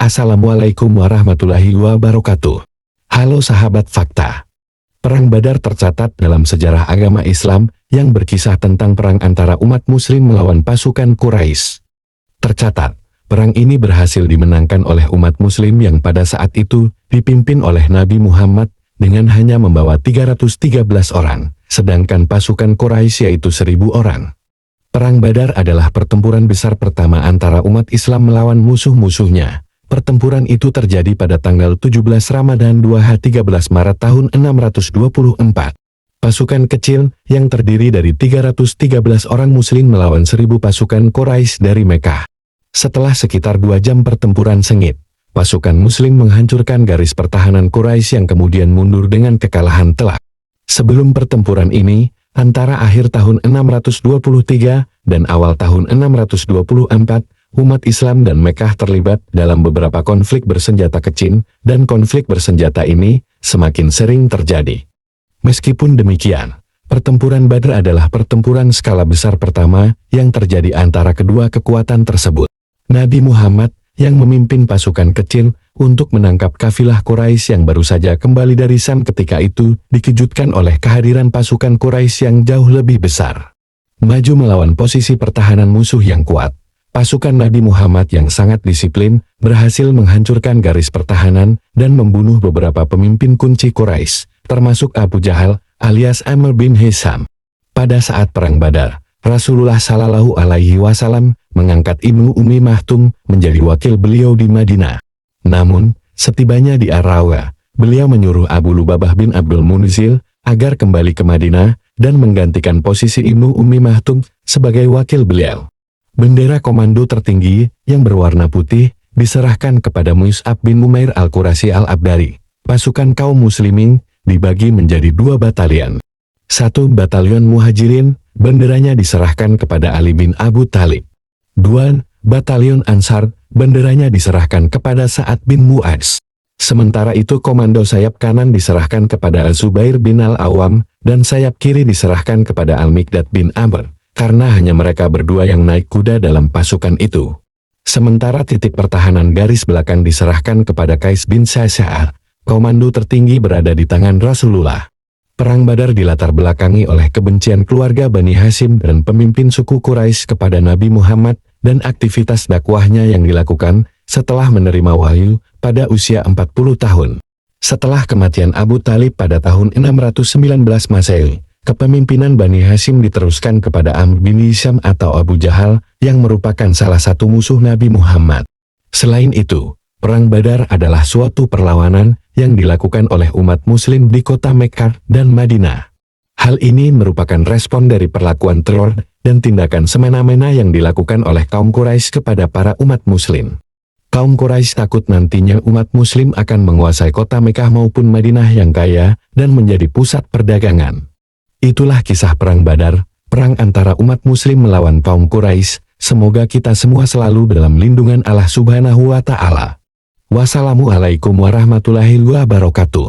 Assalamualaikum warahmatullahi wabarakatuh. Halo sahabat fakta. Perang Badar tercatat dalam sejarah agama Islam yang berkisah tentang perang antara umat muslim melawan pasukan Quraisy. Tercatat, perang ini berhasil dimenangkan oleh umat muslim yang pada saat itu dipimpin oleh Nabi Muhammad dengan hanya membawa 313 orang, sedangkan pasukan Quraisy yaitu 1000 orang. Perang Badar adalah pertempuran besar pertama antara umat Islam melawan musuh-musuhnya. Pertempuran itu terjadi pada tanggal 17 Ramadan 2H 13 Maret tahun 624. Pasukan kecil yang terdiri dari 313 orang muslim melawan 1000 pasukan Quraisy dari Mekah. Setelah sekitar 2 jam pertempuran sengit, pasukan muslim menghancurkan garis pertahanan Quraisy yang kemudian mundur dengan kekalahan telak. Sebelum pertempuran ini, antara akhir tahun 623 dan awal tahun 624, umat Islam dan Mekah terlibat dalam beberapa konflik bersenjata kecil, dan konflik bersenjata ini semakin sering terjadi. Meskipun demikian, pertempuran Badar adalah pertempuran skala besar pertama yang terjadi antara kedua kekuatan tersebut. Nabi Muhammad yang memimpin pasukan kecil untuk menangkap kafilah Quraisy yang baru saja kembali dari Syam ketika itu dikejutkan oleh kehadiran pasukan Quraisy yang jauh lebih besar. Maju melawan posisi pertahanan musuh yang kuat. Pasukan Nabi Muhammad yang sangat disiplin berhasil menghancurkan garis pertahanan dan membunuh beberapa pemimpin kunci Quraisy, termasuk Abu Jahal alias Amr bin Hisham. Pada saat perang Badar, Rasulullah Shallallahu Alaihi Wasallam mengangkat Ibnu Ummi Maktum menjadi wakil beliau di Madinah. Namun, setibanya di Ar-Rawdah, beliau menyuruh Abu Lubabah bin Abdul Munzil agar kembali ke Madinah dan menggantikan posisi Ibnu Ummi Maktum sebagai wakil beliau. Bendera komando tertinggi yang berwarna putih diserahkan kepada Mus'ab bin Umair Al-Qurashi Al-Abdari. Pasukan kaum muslimin dibagi menjadi 2 batalion. 1 batalion Muhajirin, benderanya diserahkan kepada Ali bin Abu Thalib. 2 batalion Ansar, benderanya diserahkan kepada Sa'ad bin Mu'adz. Sementara itu komando sayap kanan diserahkan kepada Al-Zubair bin Al-Awwam, dan sayap kiri diserahkan kepada Al-Miqdad bin Amr. Karena hanya mereka berdua yang naik kuda dalam pasukan itu. Sementara titik pertahanan garis belakang diserahkan kepada Qais bin Sa'sa'a, komando tertinggi berada di tangan Rasulullah. Perang Badar dilatar belakangi oleh kebencian keluarga Bani Hashim dan pemimpin suku Quraisy kepada Nabi Muhammad dan aktivitas dakwahnya yang dilakukan setelah menerima wahyu pada usia 40 tahun. Setelah kematian Abu Thalib pada tahun 619 Masehi, kepemimpinan Bani Hashim diteruskan kepada Amr bin Hisham atau Abu Jahal yang merupakan salah satu musuh Nabi Muhammad. Selain itu, Perang Badar adalah suatu perlawanan yang dilakukan oleh umat muslim di kota Mekah dan Madinah. Hal ini merupakan respon dari perlakuan teror dan tindakan semena-mena yang dilakukan oleh kaum Quraisy kepada para umat muslim. Kaum Quraisy takut nantinya umat muslim akan menguasai kota Mekah maupun Madinah yang kaya dan menjadi pusat perdagangan. Itulah kisah Perang Badar, perang antara umat muslim melawan kaum Quraisy. Semoga kita semua selalu dalam lindungan Allah Subhanahu wa Ta'ala. Wassalamualaikum warahmatullahi wabarakatuh.